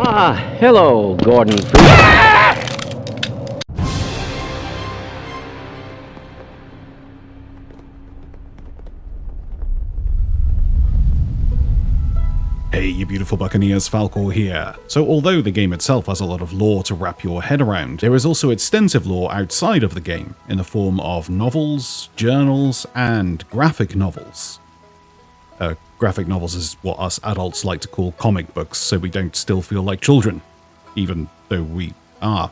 Hello, Gordon Freeman. Hey you beautiful buccaneers, Falcore here. So although the game itself has a lot of lore to wrap your head around, there is also extensive lore outside of the game, in the form of novels, journals, and graphic novels. Graphic novels is what us adults like to call comic books, so we don't still feel like children, even though we are.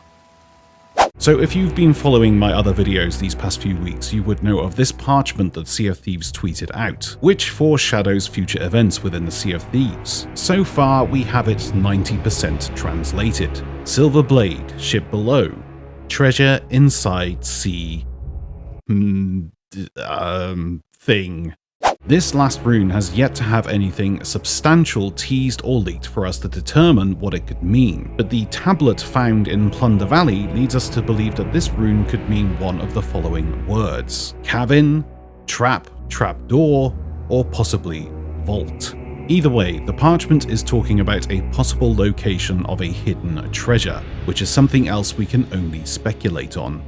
So if you've been following my other videos these past few weeks, you would know of this parchment that Sea of Thieves tweeted out, which foreshadows future events within the Sea of Thieves. So far, we have it 90% translated. Silver Blade, ship below. Treasure inside sea... thing. This last rune has yet to have anything substantial teased or leaked for us to determine what it could mean, but the tablet found in Plunder Valley leads us to believe that this rune could mean one of the following words: cavern, trap, trapdoor, or possibly vault. Either way, the parchment is talking about a possible location of a hidden treasure, which is something else we can only speculate on.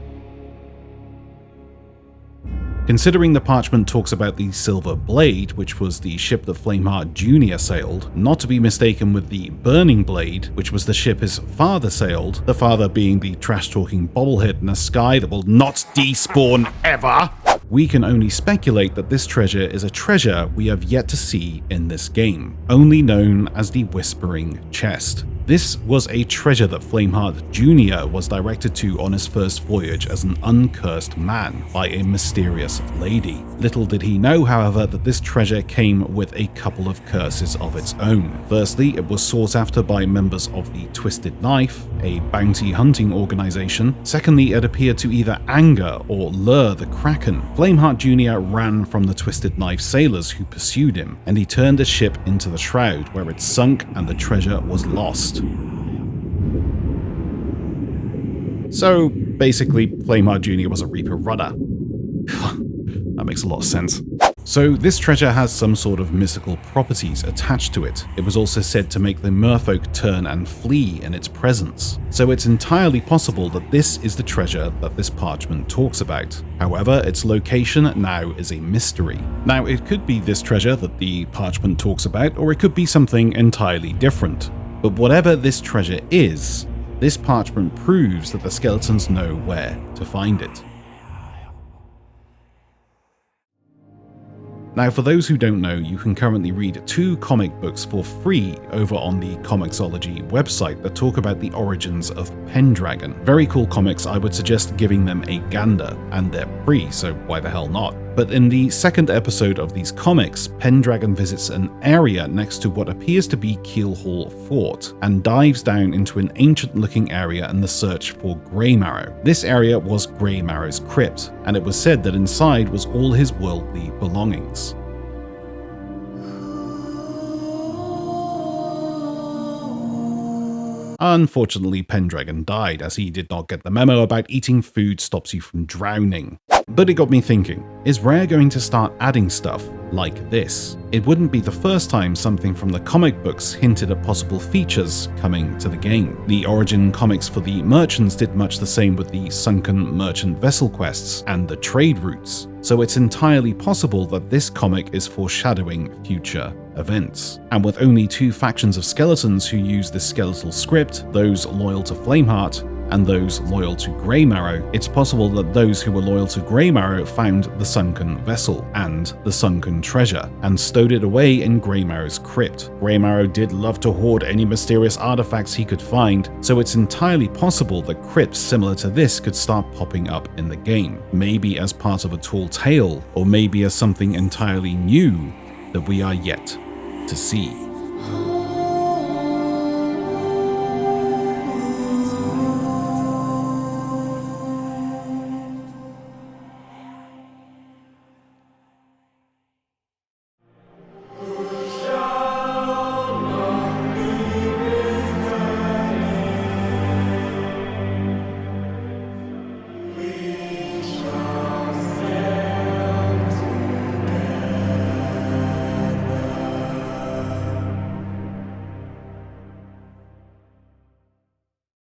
Considering the parchment talks about the Silver Blade, which was the ship that Flameheart Jr. sailed, not to be mistaken with the Burning Blade, which was the ship his father sailed, the father being the trash-talking bobblehead in a sky that will not despawn ever, we can only speculate that this treasure is a treasure we have yet to see in this game, only known as the Whispering Chest. This was a treasure that Flameheart Jr. was directed to on his first voyage as an uncursed man by a mysterious lady. Little did he know, however, that this treasure came with a couple of curses of its own. Firstly, it was sought after by members of the Twisted Knife, a bounty hunting organization. Secondly, it appeared to either anger or lure the Kraken. Flameheart Jr. ran from the Twisted Knife sailors who pursued him, and he turned his ship into the Shroud, where it sunk and the treasure was lost. So basically, Flameheart Jr. was a Reaper rudder. That makes a lot of sense. So this treasure has some sort of mystical properties attached to it. It was also said to make the merfolk turn and flee in its presence. So it's entirely possible that this is the treasure that this parchment talks about. However, its location now is a mystery. Now, it could be this treasure that the parchment talks about, or it could be something entirely different. But whatever this treasure is, this parchment proves that the skeletons know where to find it. Now, for those who don't know, you can currently read 2 comic books for free over on the Comixology website that talk about the origins of Pendragon. Very cool comics. I would suggest giving them a gander, and they're free, so why the hell not? But in the second episode of these comics, Pendragon visits an area next to what appears to be Keelhall Fort, and dives down into an ancient-looking area in the search for Greymarrow. This area was Greymarrow's crypt, and it was said that inside was all his worldly belongings. Unfortunately, Pendragon died, as he did not get the memo about eating food stops you from drowning. But it got me thinking, is Rare going to start adding stuff like this? It wouldn't be the first time something from the comic books hinted at possible features coming to the game. The Origin comics for the merchants did much the same with the sunken merchant vessel quests and the trade routes. So it's entirely possible that this comic is foreshadowing future events. And with only 2 factions of skeletons who use this skeletal script, those loyal to Flameheart and those loyal to Greymarrow, it's possible that those who were loyal to Greymarrow found the sunken vessel and the sunken treasure, and stowed it away in Greymarrow's crypt. Greymarrow did love to hoard any mysterious artifacts he could find, so it's entirely possible that crypts similar to this could start popping up in the game, maybe as part of a tall tale, or maybe as something entirely new that we are yet to see.